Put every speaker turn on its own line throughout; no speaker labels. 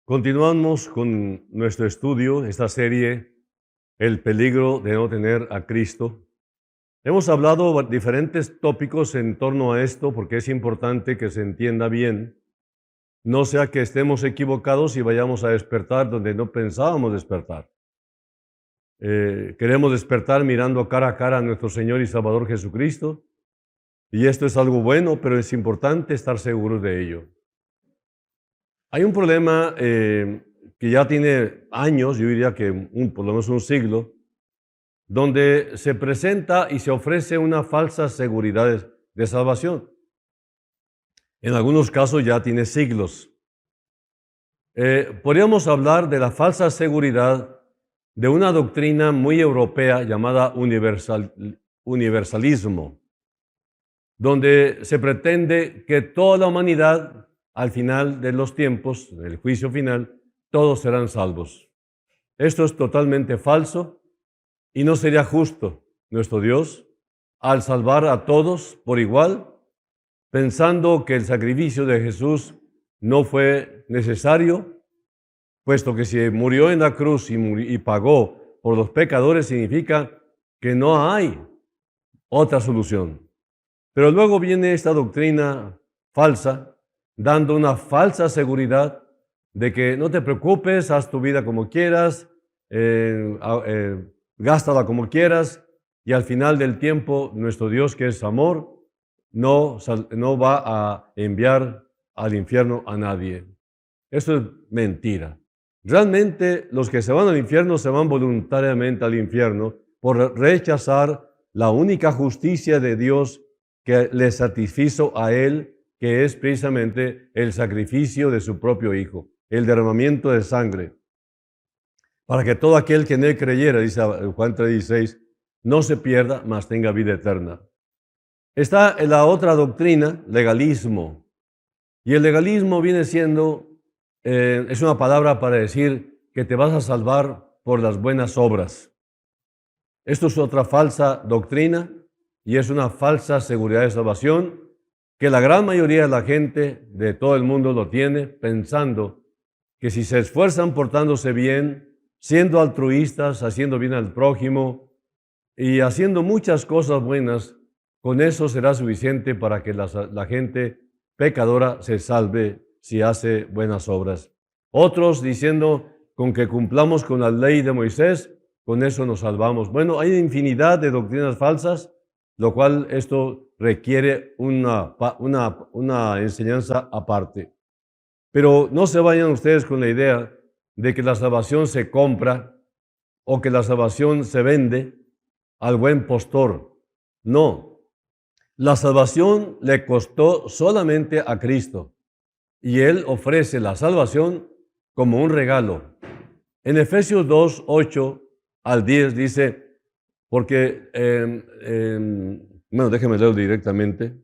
Continuamos con nuestro estudio, esta serie, El peligro de no tener a Cristo. Hemos hablado diferentes tópicos en torno a esto porque es importante que se entienda bien, no sea que estemos equivocados y vayamos a despertar donde no pensábamos despertar. Queremos despertar mirando cara a cara a nuestro Señor y Salvador Jesucristo, y esto es algo bueno, pero es importante estar seguros de ello. Hay un problema que ya tiene años, yo diría que por lo menos un siglo, donde se presenta y se ofrece una falsa seguridad de salvación. En algunos casos ya tiene siglos. Podríamos hablar de la falsa seguridad de una doctrina muy europea llamada universalismo, donde se pretende que toda la humanidad, al final de los tiempos, del juicio final, todos serán salvos. Esto es totalmente falso y no sería justo nuestro Dios al salvar a todos por igual, pensando que el sacrificio de Jesús no fue necesario, puesto que si murió en la cruz y pagó por los pecadores, significa que no hay otra solución. Pero luego viene esta doctrina falsa, dando una falsa seguridad de que no te preocupes, haz tu vida como quieras, gástala como quieras, y al final del tiempo nuestro Dios, que es amor, no va a enviar al infierno a nadie. Eso es mentira. Realmente los que se van al infierno se van voluntariamente al infierno por rechazar la única justicia de Dios que le satisfizo a Él, que es precisamente el sacrificio de su propio Hijo, el derramamiento de sangre, para que todo aquel que en Él creyera, dice Juan 3:16, no se pierda, mas tenga vida eterna. Está en la otra doctrina, legalismo, y el legalismo viene siendo, es una palabra para decir que te vas a salvar por las buenas obras. Esto es otra falsa doctrina y es una falsa seguridad de salvación que la gran mayoría de la gente de todo el mundo lo tiene, pensando que si se esfuerzan portándose bien, siendo altruistas, haciendo bien al prójimo y haciendo muchas cosas buenas, con eso será suficiente para que la gente pecadora se salve si hace buenas obras. Otros diciendo, con que cumplamos con la ley de Moisés, con eso nos salvamos. Bueno, hay infinidad de doctrinas falsas, lo cual esto requiere una enseñanza aparte. Pero no se vayan ustedes con la idea de que la salvación se compra o que la salvación se vende al buen postor. No, la salvación le costó solamente a Cristo y Él ofrece la salvación como un regalo. En Efesios 2, 8 al 10 dice, porque, bueno, déjeme leerlo directamente.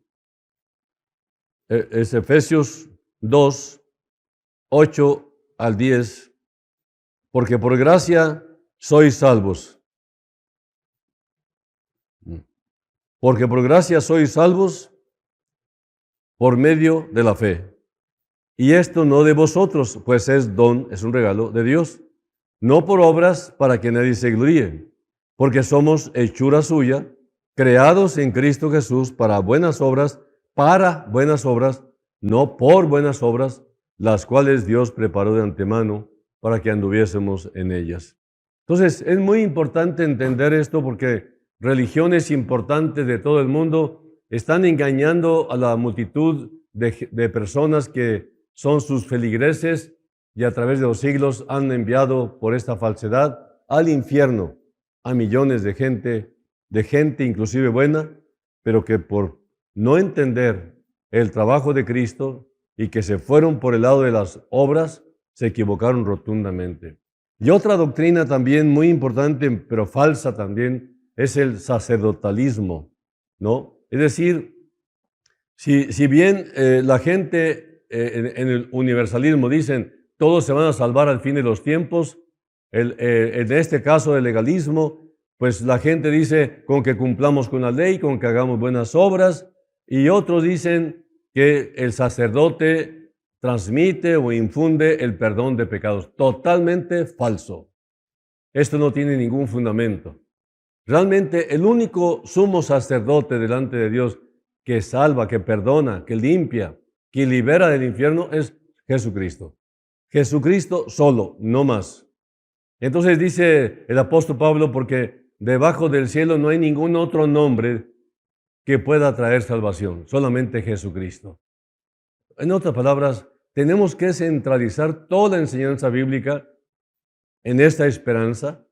Es Efesios 2, 8 al 10, porque por gracia sois salvos. Porque por gracia sois salvos por medio de la fe. Y esto no de vosotros, pues es don, es un regalo de Dios. No por obras para que nadie se gloríe, porque somos hechura suya, creados en Cristo Jesús para buenas obras, no por buenas obras, las cuales Dios preparó de antemano para que anduviésemos en ellas. Entonces, es muy importante entender esto porque religiones importantes de todo el mundo están engañando a la multitud de personas que son sus feligreses y a través de los siglos han enviado por esta falsedad al infierno a millones de gente inclusive buena, pero que por no entender el trabajo de Cristo y que se fueron por el lado de las obras, se equivocaron rotundamente. Y otra doctrina también muy importante, pero falsa también, es el sacerdotalismo, ¿no? Es decir, si bien la gente en el universalismo dicen todos se van a salvar al fin de los tiempos, en este caso del legalismo, pues la gente dice con que cumplamos con la ley, con que hagamos buenas obras, y otros dicen que el sacerdote transmite o infunde el perdón de pecados. Totalmente falso. Esto no tiene ningún fundamento. Realmente el único sumo sacerdote delante de Dios que salva, que perdona, que limpia, que libera del infierno es Jesucristo. Jesucristo solo, no más. Entonces dice el apóstol Pablo, porque debajo del cielo no hay ningún otro nombre que pueda traer salvación, solamente Jesucristo. En otras palabras, tenemos que centralizar toda la enseñanza bíblica en esta esperanza,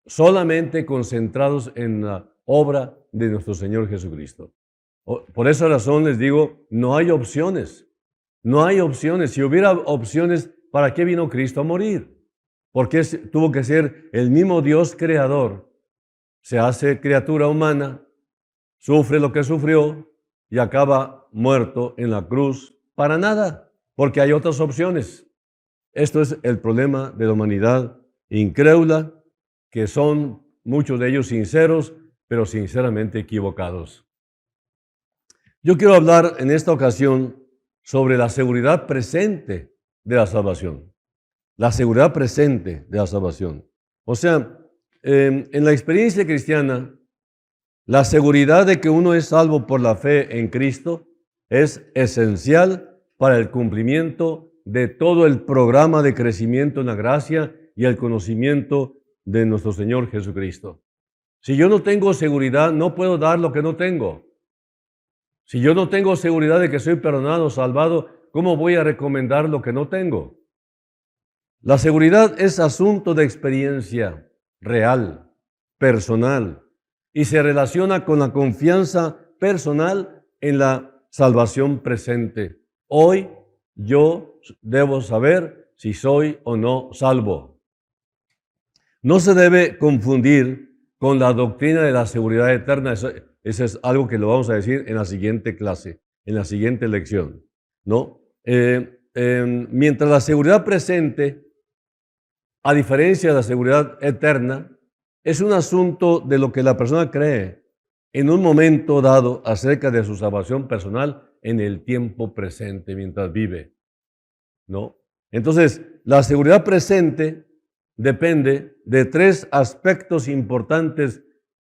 solamente concentrados en la obra de nuestro Señor Jesucristo. Por esa razón les digo, no hay opciones. No hay opciones. Si hubiera opciones, ¿para qué vino Cristo a morir? Porque tuvo que ser el mismo Dios creador. Se hace criatura humana, sufre lo que sufrió y acaba muerto en la cruz para nada, porque hay otras opciones. Esto es el problema de la humanidad incrédula, que son muchos de ellos sinceros, pero sinceramente equivocados. Yo quiero hablar en esta ocasión sobre la seguridad presente de la salvación. La seguridad presente de la salvación. O sea, en la experiencia cristiana, la seguridad de que uno es salvo por la fe en Cristo es esencial para el cumplimiento de todo el programa de crecimiento en la gracia y el conocimiento de nuestro Señor Jesucristo. Si yo no tengo seguridad, no puedo dar lo que no tengo. Si yo no tengo seguridad de que soy perdonado, salvado, ¿cómo voy a recomendar lo que no tengo? La seguridad es asunto de experiencia real, personal, y se relaciona con la confianza personal en la salvación presente. Hoy yo debo saber si soy o no salvo. No se debe confundir con la doctrina de la seguridad eterna. Eso es algo que lo vamos a decir en la siguiente clase, en la siguiente lección, ¿no? Mientras la seguridad presente, a diferencia de la seguridad eterna, es un asunto de lo que la persona cree en un momento dado acerca de su salvación personal en el tiempo presente, mientras vive, ¿no? Entonces, la seguridad presente depende de tres aspectos importantes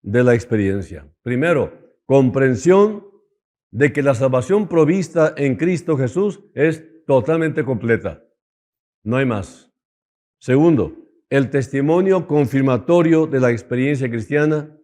de la experiencia. Primero, comprensión de que la salvación provista en Cristo Jesús es totalmente completa. No hay más. Segundo, el testimonio confirmatorio de la experiencia cristiana.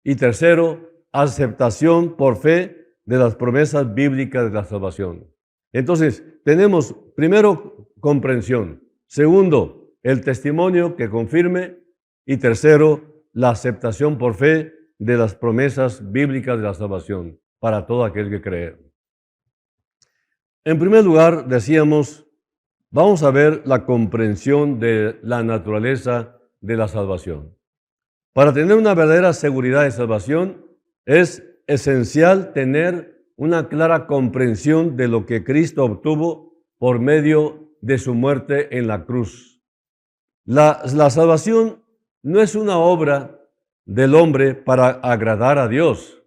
Y tercero, aceptación por fe de las promesas bíblicas de la salvación. Entonces, tenemos primero comprensión. Segundo, el testimonio que confirme. Y tercero, la aceptación por fe de las promesas bíblicas de la salvación para todo aquel que cree. En primer lugar, decíamos, vamos a ver la comprensión de la naturaleza de la salvación. Para tener una verdadera seguridad de salvación, es esencial tener una clara comprensión de lo que Cristo obtuvo por medio de su muerte en la cruz. La salvación no es una obra del hombre para agradar a Dios,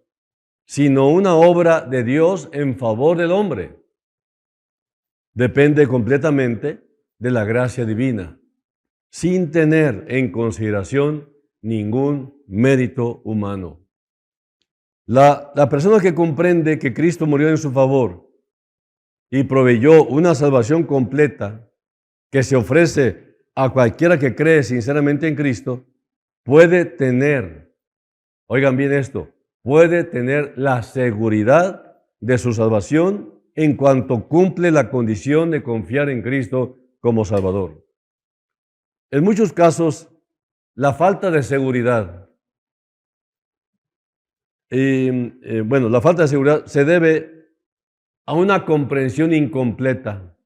sino una obra de Dios en favor del hombre. Depende completamente de la gracia divina, sin tener en consideración ningún mérito humano. La persona que comprende que Cristo murió en su favor y proveyó una salvación completa que se ofrece a cualquiera que cree sinceramente en Cristo, puede tener, oigan bien esto, puede tener la seguridad de su salvación en cuanto cumple la condición de confiar en Cristo como Salvador. En muchos casos, la falta de seguridad, la falta de seguridad se debe a una comprensión incompleta.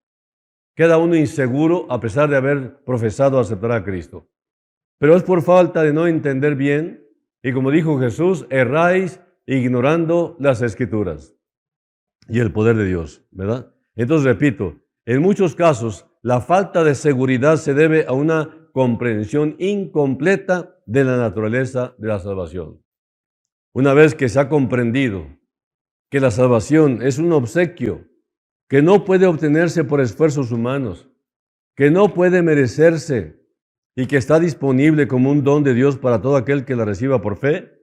Queda uno inseguro a pesar de haber profesado aceptar a Cristo. Pero es por falta de no entender bien, y como dijo Jesús, erráis ignorando las Escrituras y el poder de Dios, ¿verdad? Entonces, repito, en muchos casos, la falta de seguridad se debe a una comprensión incompleta de la naturaleza de la salvación. Una vez que se ha comprendido que la salvación es un obsequio que no puede obtenerse por esfuerzos humanos, que no puede merecerse y que está disponible como un don de Dios para todo aquel que la reciba por fe,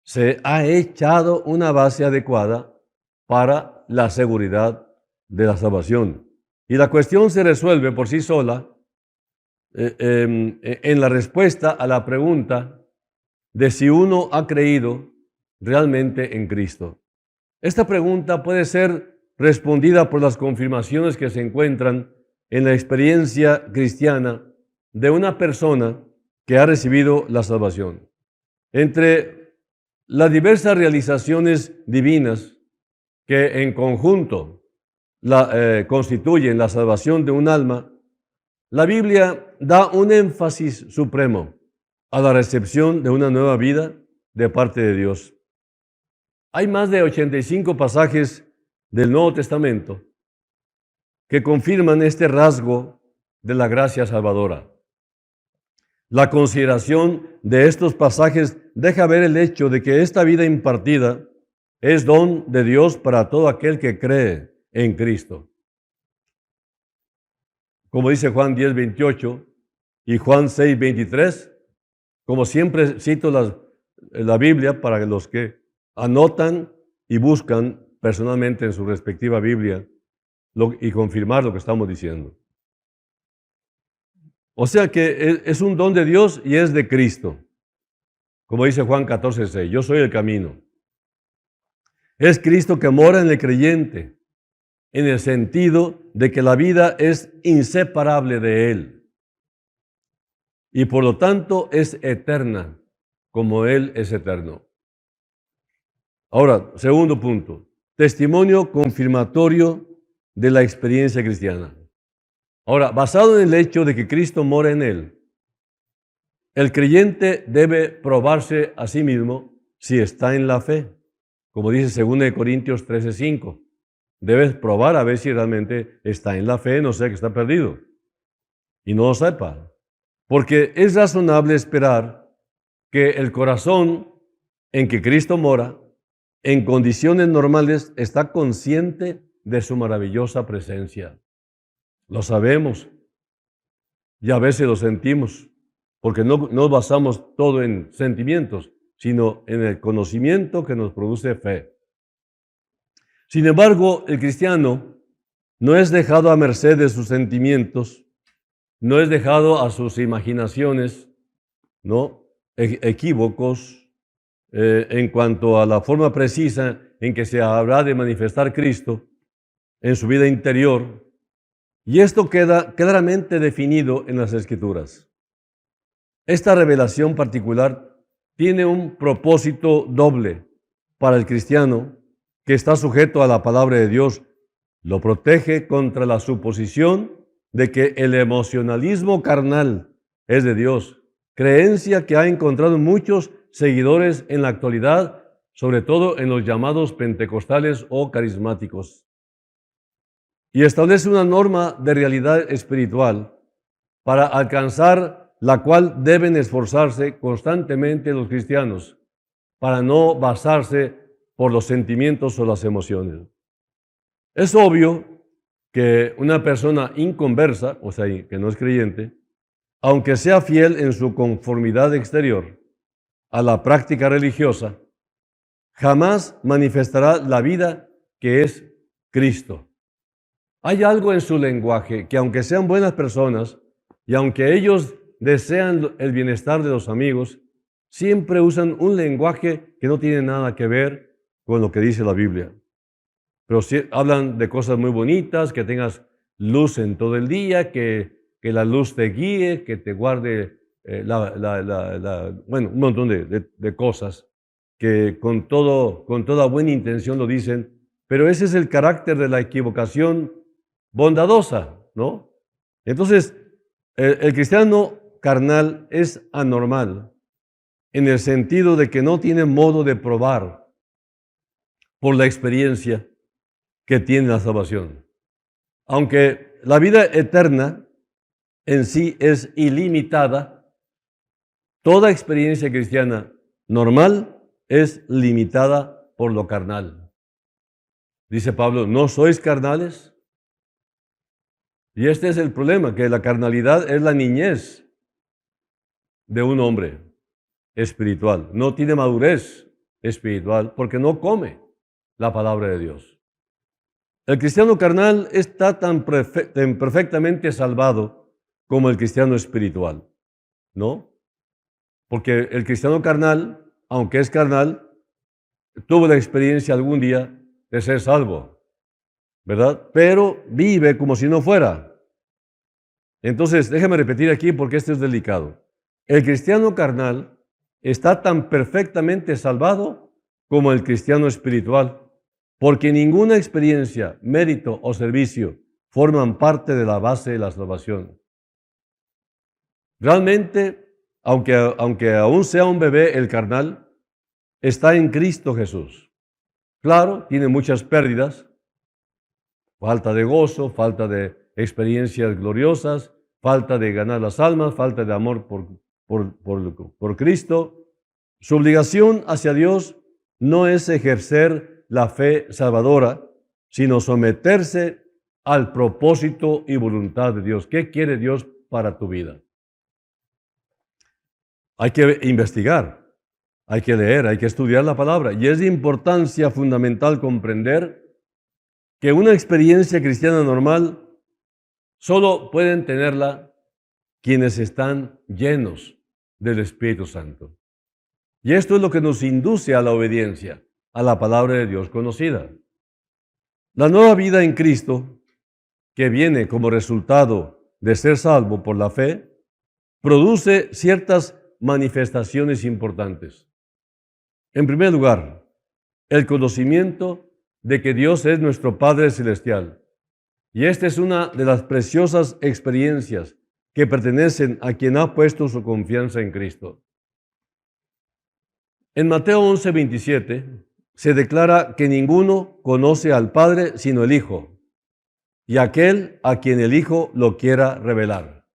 se ha echado una base adecuada para la seguridad de la salvación. Y la cuestión se resuelve por sí sola en la respuesta a la pregunta de si uno ha creído realmente en Cristo. Esta pregunta puede ser respondida por las confirmaciones que se encuentran en la experiencia cristiana de una persona que ha recibido la salvación. Entre las diversas realizaciones divinas que en conjunto constituyen la salvación de un alma, la Biblia da un énfasis supremo a la recepción de una nueva vida de parte de Dios. Hay más de 85 pasajes del Nuevo Testamento que confirman este rasgo de la gracia salvadora. La consideración de estos pasajes deja ver el hecho de que esta vida impartida es don de Dios para todo aquel que cree en Cristo. Como dice Juan 10:28 y Juan 6:23, como siempre cito la Biblia para los que anotan y buscan personalmente en su respectiva Biblia y confirmar lo que estamos diciendo. O sea que es un don de Dios y es de Cristo. Como dice Juan 14:6, yo soy el camino. Es Cristo que mora en el creyente, en el sentido de que la vida es inseparable de Él. Y por lo tanto es eterna, como Él es eterno. Ahora, segundo punto, testimonio confirmatorio de la experiencia cristiana. Ahora, basado en el hecho de que Cristo mora en él, el creyente debe probarse a sí mismo si está en la fe. Como dice 2 Corintios 13:5, debes probar a ver si realmente está en la fe, no sea que está perdido y no lo sepa. Porque es razonable esperar que el corazón en que Cristo mora, en condiciones normales, está consciente de su maravillosa presencia. Lo sabemos y a veces lo sentimos, porque no basamos todo en sentimientos, sino en el conocimiento que nos produce fe. Sin embargo, el cristiano no es dejado a merced de sus sentimientos, no es dejado a sus imaginaciones, ¿no? Equívocos en cuanto a la forma precisa en que se habrá de manifestar Cristo en su vida interior. Y esto queda claramente definido en las Escrituras. Esta revelación particular tiene un propósito doble para el cristiano que está sujeto a la palabra de Dios. Lo protege contra la suposición de que el emocionalismo carnal es de Dios, creencia que ha encontrado muchos seguidores en la actualidad, sobre todo en los llamados pentecostales o carismáticos. Y establece una norma de realidad espiritual para alcanzar la cual deben esforzarse constantemente los cristianos para no basarse por los sentimientos o las emociones. Es obvio que una persona inconversa, o sea, que no es creyente, aunque sea fiel en su conformidad exterior a la práctica religiosa, jamás manifestará la vida que es Cristo. Hay algo en su lenguaje que, aunque sean buenas personas y aunque ellos desean el bienestar de los amigos, siempre usan un lenguaje que no tiene nada que ver con lo que dice la Biblia. Pero sí hablan de cosas muy bonitas, que tengas luz en todo el día, que la luz te guíe, que te guarde, bueno, un montón de cosas que con toda buena intención lo dicen, pero ese es el carácter de la equivocación bondadosa, ¿no? Entonces, el cristiano carnal es anormal en el sentido de que no tiene modo de probar por la experiencia que tiene la salvación. Aunque la vida eterna en sí es ilimitada, toda experiencia cristiana normal es limitada por lo carnal. Dice Pablo, ¿no sois carnales? Y este es el problema, que la carnalidad es la niñez de un hombre espiritual. No tiene madurez espiritual porque no come la palabra de Dios. El cristiano carnal está tan perfectamente salvado como el cristiano espiritual, ¿no? Porque el cristiano carnal, aunque es carnal, tuvo la experiencia algún día de ser salvo, ¿verdad? Pero vive como si no fuera. Entonces, déjame repetir aquí porque esto es delicado. El cristiano carnal está tan perfectamente salvado como el cristiano espiritual, porque ninguna experiencia, mérito o servicio forman parte de la base de la salvación. Realmente, aunque aún sea un bebé, el carnal está en Cristo Jesús. Claro, tiene muchas pérdidas, falta de gozo, falta de experiencias gloriosas, falta de ganar las almas, falta de amor por Cristo. Su obligación hacia Dios no es ejercer la fe salvadora, sino someterse al propósito y voluntad de Dios. ¿Qué quiere Dios para tu vida? Hay que investigar, hay que leer, hay que estudiar la palabra. Y es de importancia fundamental comprender que una experiencia cristiana normal solo pueden tenerla quienes están llenos del Espíritu Santo. Y esto es lo que nos induce a la obediencia, a la palabra de Dios conocida. La nueva vida en Cristo, que viene como resultado de ser salvo por la fe, produce ciertas manifestaciones importantes. En primer lugar, el conocimiento de que Dios es nuestro Padre Celestial. Y esta es una de las preciosas experiencias que pertenecen a quien ha puesto su confianza en Cristo. En Mateo 11:27 se declara que ninguno conoce al Padre sino el Hijo, y aquel a quien el Hijo lo quiera revelar.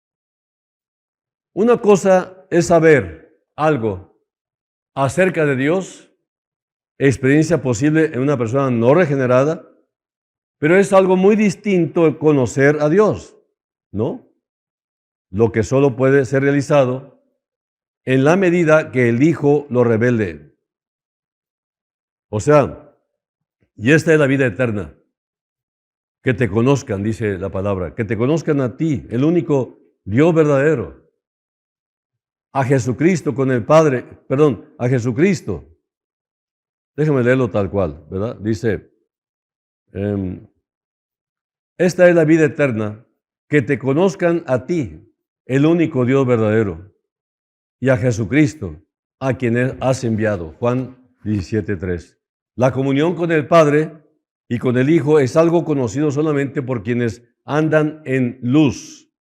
Una cosa es saber algo acerca de Dios, experiencia posible en una persona no regenerada, pero es algo muy distinto conocer a Dios, ¿no? Lo que solo puede ser realizado en la medida que el Hijo lo revele. O sea, y esta es la vida eterna, que te conozcan, dice la palabra, que te conozcan a ti, el único Dios verdadero, a Jesucristo con el Padre, perdón, a Jesucristo. Déjame leerlo tal cual, ¿verdad? Dice, esta es la vida eterna, que te conozcan a ti, el único Dios verdadero, y a Jesucristo, a quien has enviado. Juan 17:3. La comunión con el Padre y con el Hijo es algo conocido solamente por quienes andan en luz.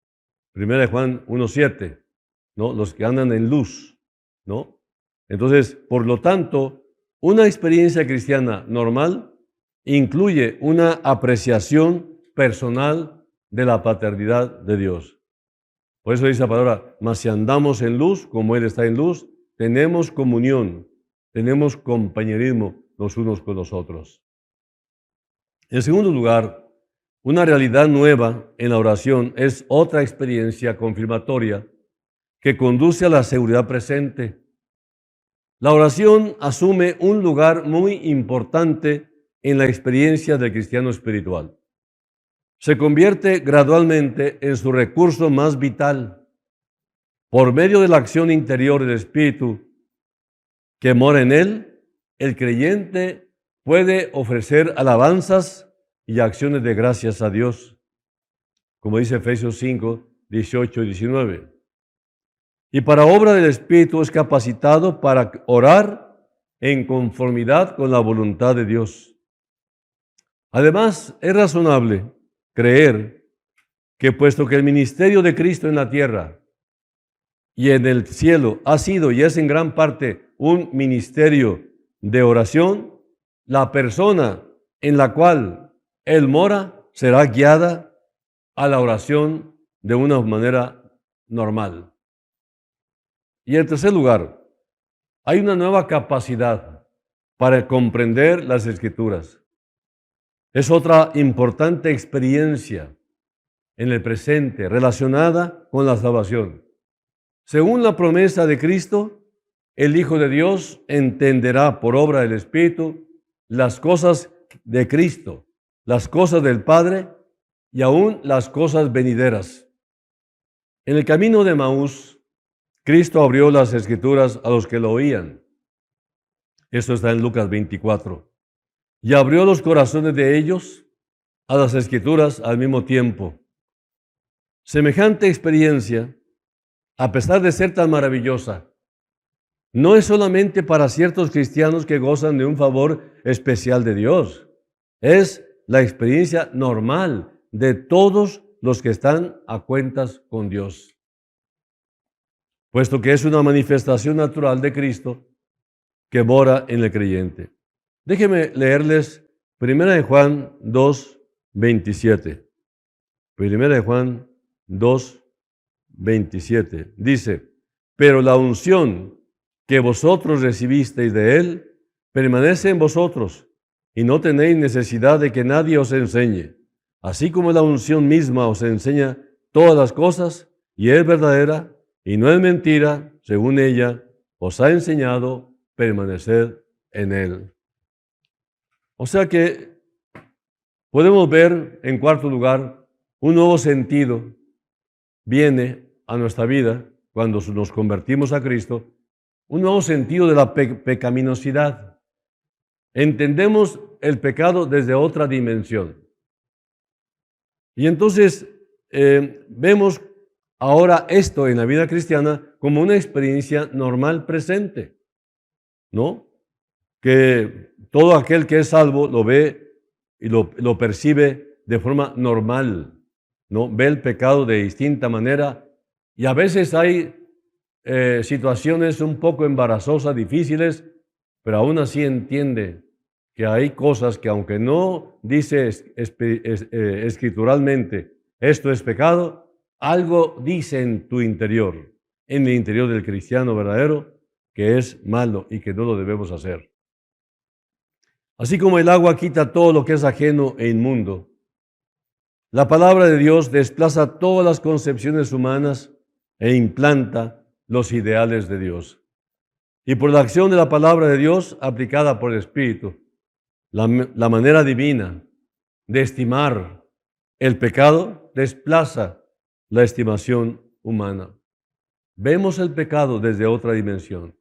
Primera de Juan 1:7, ¿no? Los que andan en luz, ¿no? Entonces, por lo tanto, una experiencia cristiana normal incluye una apreciación personal de la paternidad de Dios. Por eso dice la palabra, mas si andamos en luz, como Él está en luz, tenemos comunión, tenemos compañerismo los unos con los otros. En segundo lugar, una realidad nueva en la oración es otra experiencia confirmatoria que conduce a la seguridad presente. La oración asume un lugar muy importante en la experiencia del cristiano espiritual. Se convierte gradualmente en su recurso más vital. Por medio de la acción interior del Espíritu que mora en él, el creyente puede ofrecer alabanzas y acciones de gracias a Dios, como dice Efesios 5, 18 y 19. Y para obra del Espíritu es capacitado para orar en conformidad con la voluntad de Dios. Además, es razonable creer que puesto que el ministerio de Cristo en la tierra y en el cielo ha sido y es en gran parte un ministerio de oración, la persona en la cual Él mora será guiada a la oración de una manera normal. Y en tercer lugar, hay una nueva capacidad para comprender las Escrituras. Es otra importante experiencia en el presente relacionada con la salvación. Según la promesa de Cristo, el Hijo de Dios entenderá por obra del Espíritu las cosas de Cristo, las cosas del Padre y aún las cosas venideras. En el camino de Maús, Cristo abrió las Escrituras a los que lo oían. Eso está en Lucas 24. Y abrió los corazones de ellos a las Escrituras al mismo tiempo. Semejante experiencia, a pesar de ser tan maravillosa, no es solamente para ciertos cristianos que gozan de un favor especial de Dios. Es la experiencia normal de todos los que están a cuentas con Dios, puesto que es una manifestación natural de Cristo que mora en el creyente. Déjenme leerles 1 de Juan 2, 27. 1 de Juan 2, 27. Dice, pero la unción que vosotros recibisteis de Él permanece en vosotros y no tenéis necesidad de que nadie os enseñe. Así como la unción misma os enseña todas las cosas y es verdadera y no es mentira, según ella os ha enseñado, permanecer en Él. O sea que podemos ver, en cuarto lugar, un nuevo sentido viene a nuestra vida cuando nos convertimos a Cristo, un nuevo sentido de la pecaminosidad. Entendemos el pecado desde otra dimensión. Y entonces vemos ahora esto en la vida cristiana como una experiencia normal presente, ¿no? Que todo aquel que es salvo lo ve y lo percibe de forma normal, ¿no? Ve el pecado de distinta manera y a veces hay situaciones un poco embarazosas, difíciles, pero aún así entiende que hay cosas que aunque no dice escrituralmente esto es pecado, algo dice en tu interior, en el interior del cristiano verdadero, que es malo y que no lo debemos hacer. Así como el agua quita todo lo que es ajeno e inmundo, la palabra de Dios desplaza todas las concepciones humanas e implanta los ideales de Dios. Y por la acción de la palabra de Dios aplicada por el Espíritu, la manera divina de estimar el pecado desplaza la estimación humana. Vemos el pecado desde otra dimensión.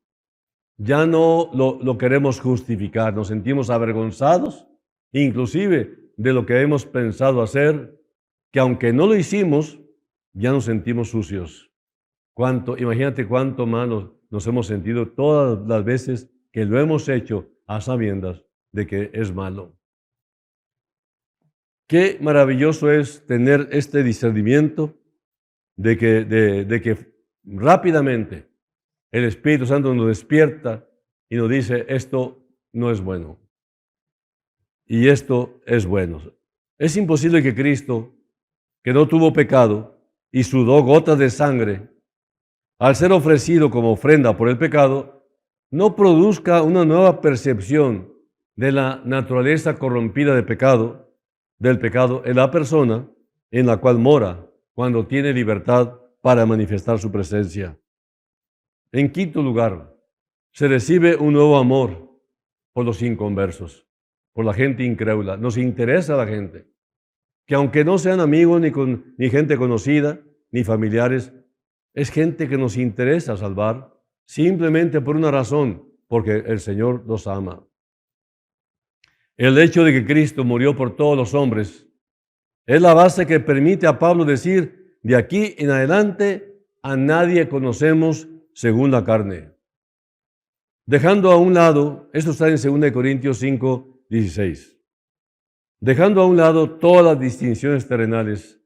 Ya no lo queremos justificar, nos sentimos avergonzados, inclusive de lo que hemos pensado hacer, que aunque no lo hicimos, ya nos sentimos sucios. Imagínate cuánto mal nos hemos sentido todas las veces que lo hemos hecho a sabiendas de que es malo. Qué maravilloso es tener este discernimiento de que rápidamente el Espíritu Santo nos despierta y nos dice, esto no es bueno. Y esto es bueno. Es imposible que Cristo, que no tuvo pecado y sudó gotas de sangre, al ser ofrecido como ofrenda por el pecado, no produzca una nueva percepción de la naturaleza corrompida del pecado en la persona en la cual mora cuando tiene libertad para manifestar su presencia. En quinto lugar, se recibe un nuevo amor por los inconversos, por la gente incrédula. Nos interesa la gente, que aunque no sean amigos ni gente conocida, ni familiares, es gente que nos interesa salvar simplemente por una razón, porque el Señor los ama. El hecho de que Cristo murió por todos los hombres es la base que permite a Pablo decir, de aquí en adelante a nadie conocemos según la carne. Dejando a un lado, esto está en 2 Corintios 5, 16. Dejando a un lado todas las distinciones terrenales,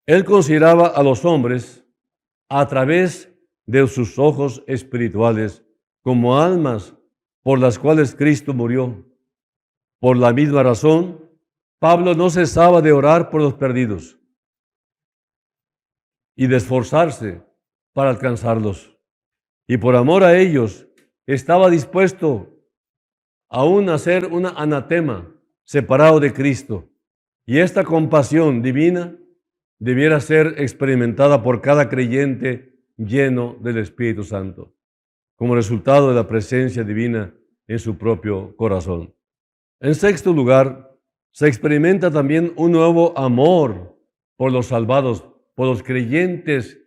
él consideraba a los hombres a través de sus ojos espirituales como almas por las cuales Cristo murió. Por la misma razón, Pablo no cesaba de orar por los perdidos y de esforzarse para alcanzarlos. Y por amor a ellos, estaba dispuesto aún a hacer una anatema separado de Cristo. Y esta compasión divina debiera ser experimentada por cada creyente lleno del Espíritu Santo, como resultado de la presencia divina en su propio corazón. En sexto lugar, se experimenta también un nuevo amor por los salvados, por los creyentes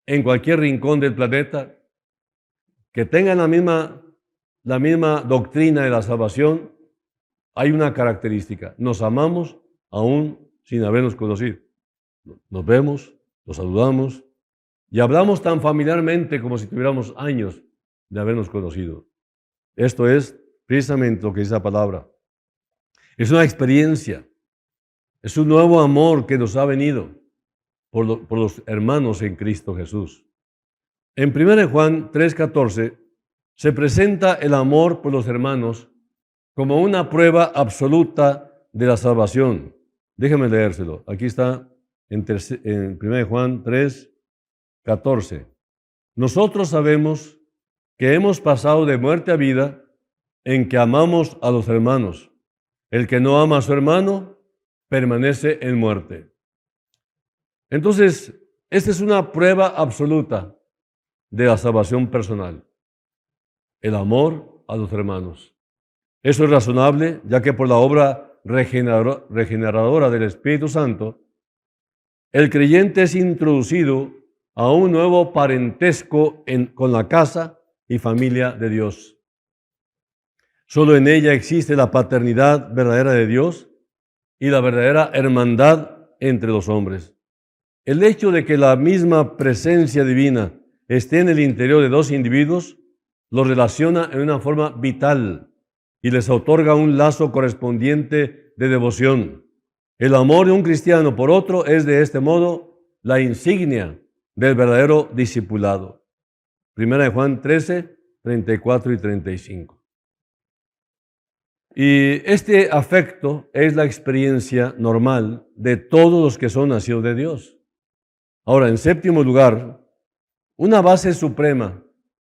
en cualquier rincón del planeta, que tengan la misma doctrina de la salvación. Hay una característica: nos amamos aún sin habernos conocido. Nos vemos, nos saludamos y hablamos tan familiarmente como si tuviéramos años de habernos conocido. Esto es precisamente lo que dice la palabra. Es una experiencia, es un nuevo amor que nos ha venido por los hermanos en Cristo Jesús. En 1 Juan 3:14 se presenta el amor por los hermanos como una prueba absoluta de la salvación. Déjame leérselo. Aquí está en 1 Juan 3:14. Nosotros sabemos que hemos pasado de muerte a vida en que amamos a los hermanos. El que no ama a su hermano permanece en muerte. Entonces, esta es una prueba absoluta de la salvación personal: el amor a los hermanos. Eso es razonable, ya que por la obra regeneradora del Espíritu Santo, el creyente es introducido a un nuevo parentesco con la casa y familia de Dios. Solo en ella existe la paternidad verdadera de Dios y la verdadera hermandad entre los hombres. El hecho de que la misma presencia divina esté en el interior de dos individuos los relaciona en una forma vital y les otorga un lazo correspondiente de devoción. El amor de un cristiano por otro es de este modo la insignia del verdadero discipulado. 1 Juan 13, 34 y 35. Y este afecto es la experiencia normal de todos los que son nacidos de Dios. Ahora, en séptimo lugar, una base suprema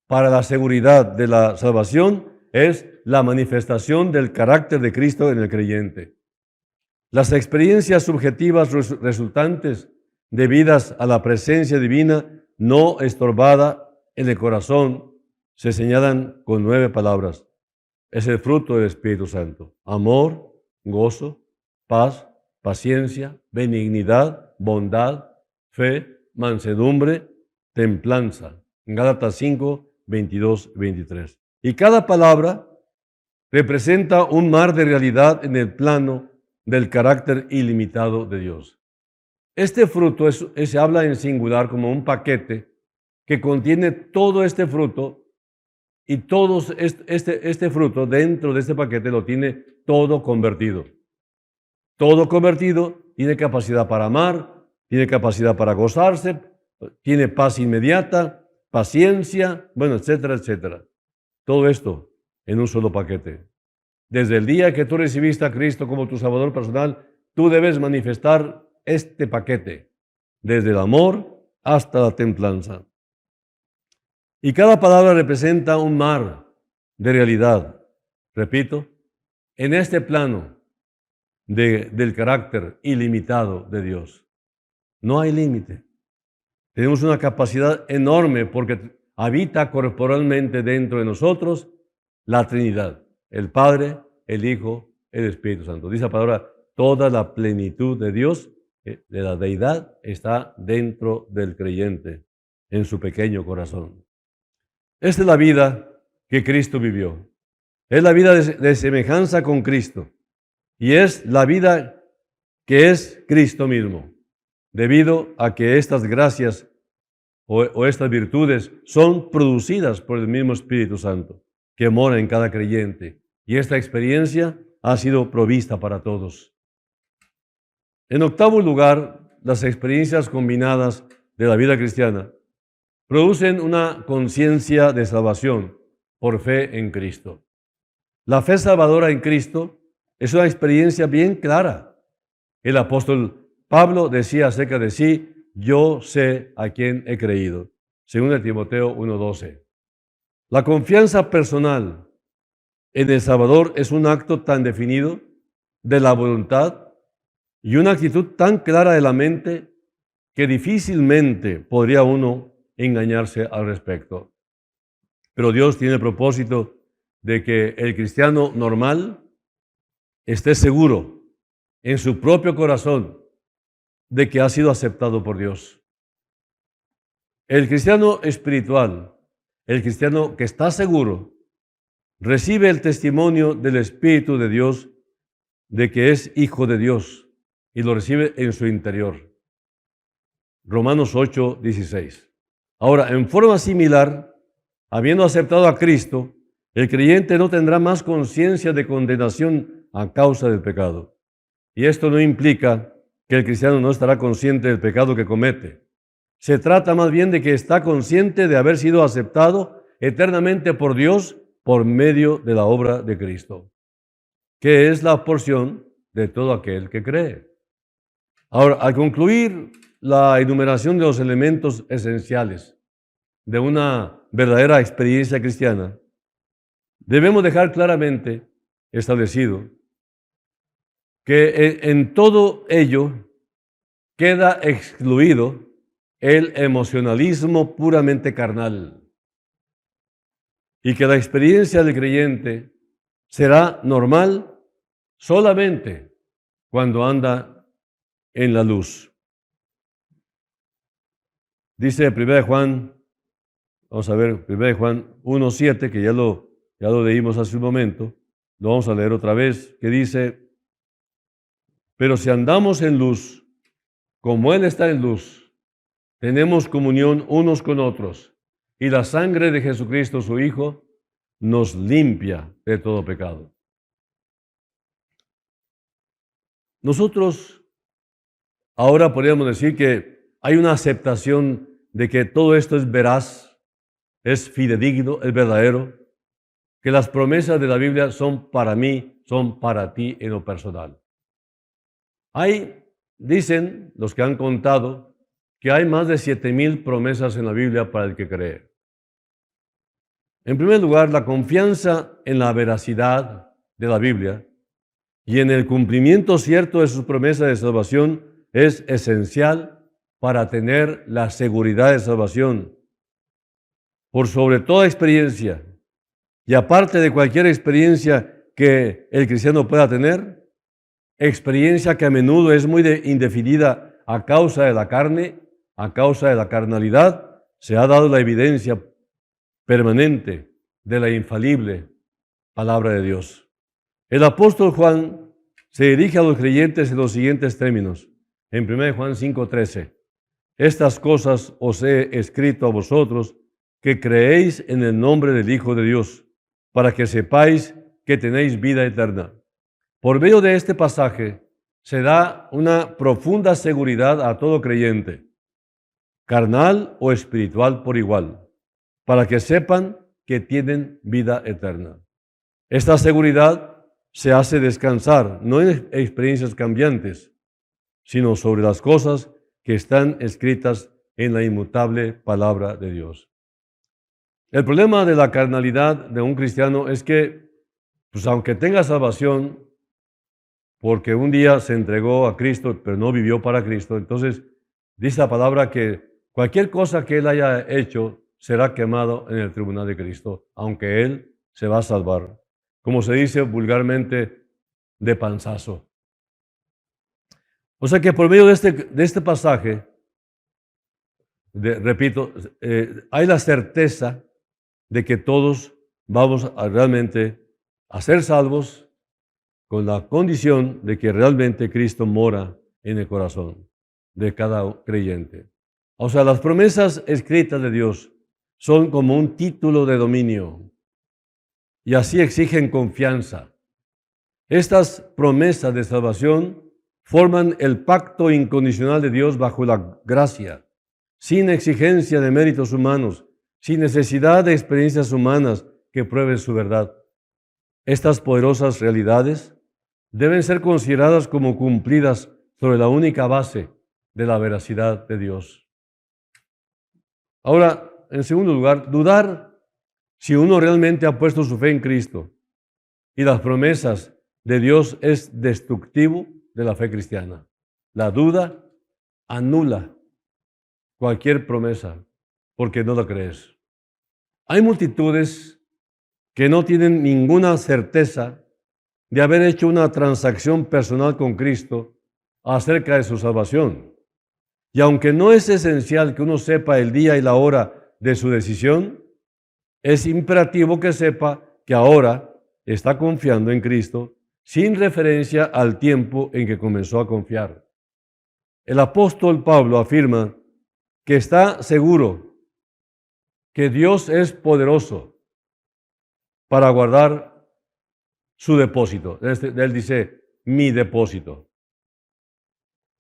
para la seguridad de la salvación es la manifestación del carácter de Cristo en el creyente. Las experiencias subjetivas resultantes debidas a la presencia divina no estorbada en el corazón se señalan con 9 palabras. Es el fruto del Espíritu Santo: amor, gozo, paz, paciencia, benignidad, bondad, fe, mansedumbre, templanza. En Gálatas 5, 22, 23. Y cada palabra representa un mar de realidad en el plano del carácter ilimitado de Dios. Este fruto se habla en singular como un paquete que contiene todo este fruto, y todo este fruto dentro de este paquete lo tiene todo convertido. Todo convertido tiene capacidad para amar, tiene capacidad para gozarse, tiene paz inmediata, paciencia, bueno, etcétera, etcétera. Todo esto en un solo paquete. Desde el día que tú recibiste a Cristo como tu Salvador personal, tú debes manifestar este paquete, desde el amor hasta la templanza. Y cada palabra representa un mar de realidad. Repito, en este plano del carácter ilimitado de Dios. No hay límite. Tenemos una capacidad enorme porque habita corporalmente dentro de nosotros la Trinidad: el Padre, el Hijo, el Espíritu Santo. Dice la palabra: toda la plenitud de Dios, de la deidad, está dentro del creyente, en su pequeño corazón. Esta es la vida que Cristo vivió. Es la vida de semejanza con Cristo. Y es la vida que es Cristo mismo, debido a que estas gracias o estas virtudes son producidas por el mismo Espíritu Santo que mora en cada creyente. Y esta experiencia ha sido provista para todos. En octavo lugar, las experiencias combinadas de la vida cristiana producen una conciencia de salvación por fe en Cristo. La fe salvadora en Cristo es una experiencia bien clara. El apóstol Pablo decía acerca de sí: yo sé a quién he creído. 2 Timoteo 1:12. La confianza personal en el Salvador es un acto tan definido de la voluntad y una actitud tan clara de la mente que difícilmente podría uno engañarse al respecto. Pero Dios tiene el propósito de que el cristiano normal esté seguro en su propio corazón de que ha sido aceptado por Dios. El cristiano espiritual, el cristiano que está seguro, recibe el testimonio del Espíritu de Dios de que es hijo de Dios y lo recibe en su interior. Romanos 8, 16. Ahora, en forma similar, habiendo aceptado a Cristo, el creyente no tendrá más conciencia de condenación a causa del pecado. Y esto no implica que el cristiano no estará consciente del pecado que comete. Se trata más bien de que está consciente de haber sido aceptado eternamente por Dios por medio de la obra de Cristo, que es la porción de todo aquel que cree. Ahora, al concluir la enumeración de los elementos esenciales de una verdadera experiencia cristiana, debemos dejar claramente establecido que en todo ello queda excluido el emocionalismo puramente carnal y que la experiencia del creyente será normal solamente cuando anda en la luz. Dice 1 Juan, vamos a ver, 1 Juan 1:7, que ya lo leímos hace un momento, lo vamos a leer otra vez, que dice: pero si andamos en luz, como Él está en luz, tenemos comunión unos con otros, y la sangre de Jesucristo, su Hijo, nos limpia de todo pecado. Nosotros ahora podríamos decir que hay una aceptación de que todo esto es veraz, es fidedigno, es verdadero, que las promesas de la Biblia son para mí, son para ti en lo personal. Dicen los que han contado, que hay más de 7,000 promesas en la Biblia para el que cree. En primer lugar, la confianza en la veracidad de la Biblia y en el cumplimiento cierto de sus promesas de salvación es esencial para tener la seguridad de salvación por sobre toda experiencia. Y aparte de cualquier experiencia que el cristiano pueda tener, experiencia que a menudo es muy indefinida a causa de la carne, a causa de la carnalidad, se ha dado la evidencia permanente de la infalible palabra de Dios. El apóstol Juan se dirige a los creyentes en los siguientes términos. En 1 Juan 5:13, estas cosas os he escrito a vosotros que creéis en el nombre del Hijo de Dios, para que sepáis que tenéis vida eterna. Por medio de este pasaje se da una profunda seguridad a todo creyente, carnal o espiritual por igual, para que sepan que tienen vida eterna. Esta seguridad se hace descansar, no en experiencias cambiantes, sino sobre las cosas que están escritas en la inmutable palabra de Dios. El problema de la carnalidad de un cristiano es que, pues aunque tenga salvación, porque un día se entregó a Cristo, pero no vivió para Cristo, entonces dice la palabra que cualquier cosa que él haya hecho será quemado en el tribunal de Cristo, aunque él se va a salvar. Como se dice vulgarmente, de panzazo. O sea que por medio de este pasaje, repito, hay la certeza de que todos vamos a realmente a ser salvos con la condición de que realmente Cristo mora en el corazón de cada creyente. O sea, las promesas escritas de Dios son como un título de dominio y así exigen confianza. Estas promesas de salvación forman el pacto incondicional de Dios bajo la gracia, sin exigencia de méritos humanos, sin necesidad de experiencias humanas que prueben su verdad. Estas poderosas realidades deben ser consideradas como cumplidas sobre la única base de la veracidad de Dios. Ahora, en segundo lugar, dudar si uno realmente ha puesto su fe en Cristo y las promesas de Dios es destructivo de la fe cristiana. La duda anula cualquier promesa porque no la crees. Hay multitudes que no tienen ninguna certeza de haber hecho una transacción personal con Cristo acerca de su salvación. Y aunque no es esencial que uno sepa el día y la hora de su decisión, es imperativo que sepa que ahora está confiando en Cristo sin referencia al tiempo en que comenzó a confiar. El apóstol Pablo afirma que está seguro que Dios es poderoso para guardar su depósito. Él dice, mi depósito.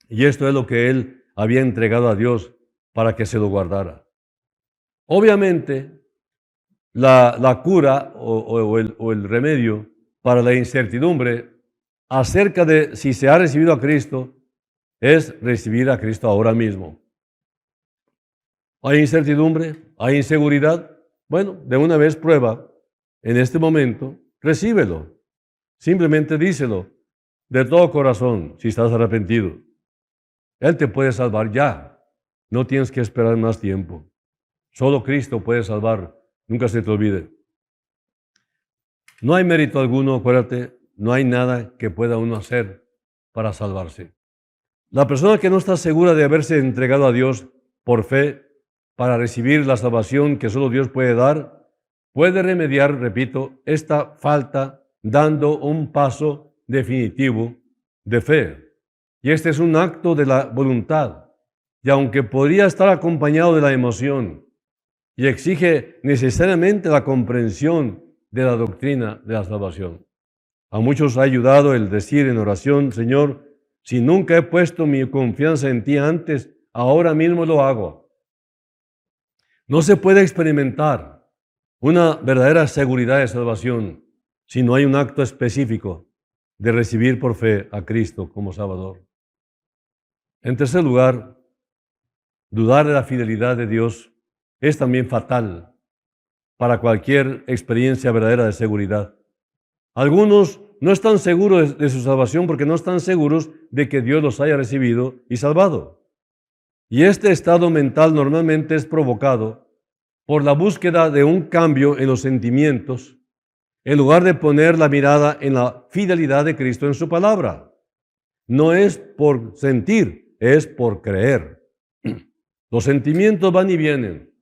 Y esto es lo que él había entregado a Dios para que se lo guardara. Obviamente, la cura o el remedio para la incertidumbre acerca de si se ha recibido a Cristo es recibir a Cristo ahora mismo. ¿Hay incertidumbre? ¿Hay inseguridad? Bueno, de una vez prueba, en este momento, recíbelo. Simplemente díselo de todo corazón si estás arrepentido. Él te puede salvar ya. No tienes que esperar más tiempo. Solo Cristo puede salvar. Nunca se te olvide. No hay mérito alguno, acuérdate, no hay nada que pueda uno hacer para salvarse. La persona que no está segura de haberse entregado a Dios por fe para recibir la salvación que solo Dios puede dar, puede remediar, repito, esta falta dando un paso definitivo de fe. Y este es un acto de la voluntad. Y aunque podría estar acompañado de la emoción y exige necesariamente la comprensión de la doctrina de la salvación. A muchos ha ayudado el decir en oración, Señor, si nunca he puesto mi confianza en ti antes, ahora mismo lo hago. No se puede experimentar una verdadera seguridad de salvación si no hay un acto específico de recibir por fe a Cristo como Salvador. En tercer lugar, dudar de la fidelidad de Dios es también fatal para cualquier experiencia verdadera de seguridad. Algunos no están seguros de su salvación porque no están seguros de que Dios los haya recibido y salvado. Y este estado mental normalmente es provocado por la búsqueda de un cambio en los sentimientos en lugar de poner la mirada en la fidelidad de Cristo en su palabra. No es por sentir, es por creer. Los sentimientos van y vienen.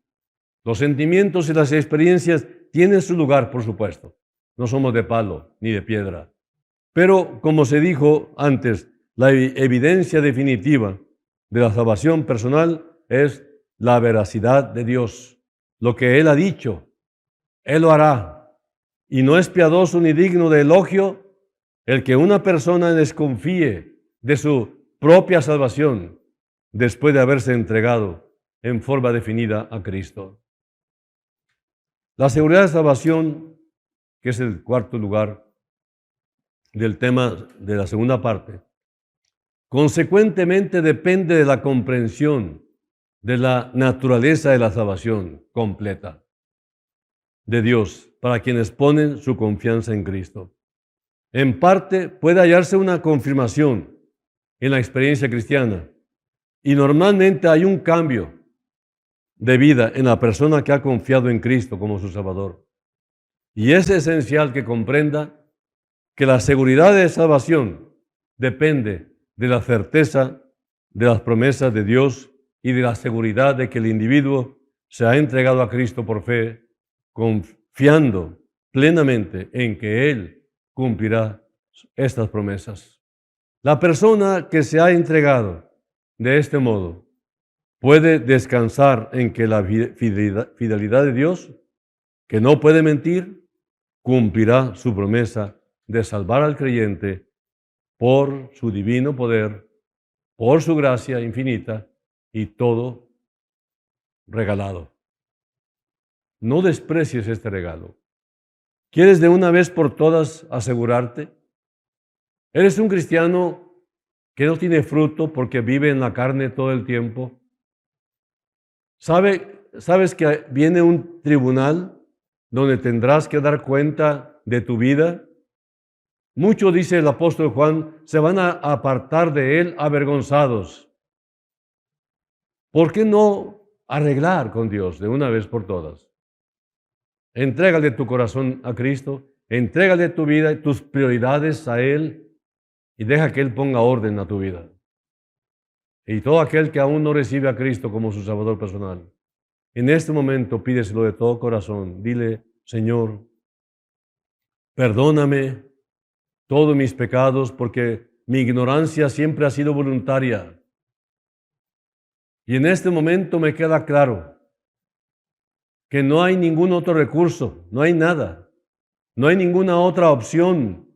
Los sentimientos y las experiencias tienen su lugar, por supuesto. No somos de palo ni de piedra. Pero, como se dijo antes, la evidencia definitiva de la salvación personal es la veracidad de Dios. Lo que Él ha dicho, Él lo hará. Y no es piadoso ni digno de elogio el que una persona desconfíe de su propia salvación después de haberse entregado en forma definida a Cristo. La seguridad de salvación, que es el cuarto lugar del tema de la segunda parte, consecuentemente depende de la comprensión de la naturaleza de la salvación completa de Dios para quienes ponen su confianza en Cristo. En parte puede hallarse una confirmación en la experiencia cristiana y normalmente hay un cambio de vida en la persona que ha confiado en Cristo como su Salvador. Y es esencial que comprenda que la seguridad de salvación depende de la certeza de las promesas de Dios y de la seguridad de que el individuo se ha entregado a Cristo por fe, confiando plenamente en que Él cumplirá estas promesas. La persona que se ha entregado de este modo puede descansar en que la fidelidad de Dios, que no puede mentir, cumplirá su promesa de salvar al creyente por su divino poder, por su gracia infinita y todo regalado. No desprecies este regalo. ¿Quieres de una vez por todas asegurarte? ¿Eres un cristiano que no tiene fruto porque vive en la carne todo el tiempo? ¿Sabes que viene un tribunal donde tendrás que dar cuenta de tu vida? Muchos, dice el apóstol Juan, se van a apartar de él avergonzados. ¿Por qué no arreglar con Dios de una vez por todas? Entrégale tu corazón a Cristo, entrégale tu vida y tus prioridades a Él y deja que Él ponga orden a tu vida. Y todo aquel que aún no recibe a Cristo como su Salvador personal, en este momento pídeselo de todo corazón. Dile, Señor, perdóname todos mis pecados porque mi ignorancia siempre ha sido voluntaria. Y en este momento me queda claro que no hay ningún otro recurso, no hay nada, no hay ninguna otra opción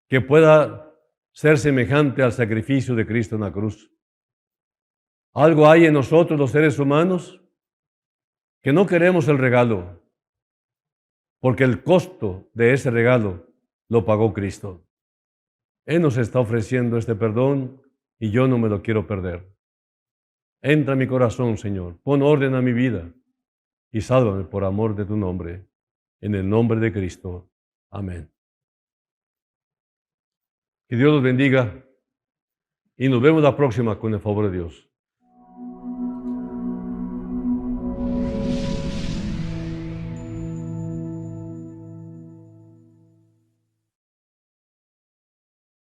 que pueda ser semejante al sacrificio de Cristo en la cruz. Algo hay en nosotros los seres humanos que no queremos el regalo, porque el costo de ese regalo lo pagó Cristo. Él nos está ofreciendo este perdón y yo no me lo quiero perder. Entra en mi corazón, Señor, pon orden a mi vida y sálvame por amor de tu nombre. En el nombre de Cristo. Amén. Que Dios los bendiga y nos vemos la próxima con el favor de Dios.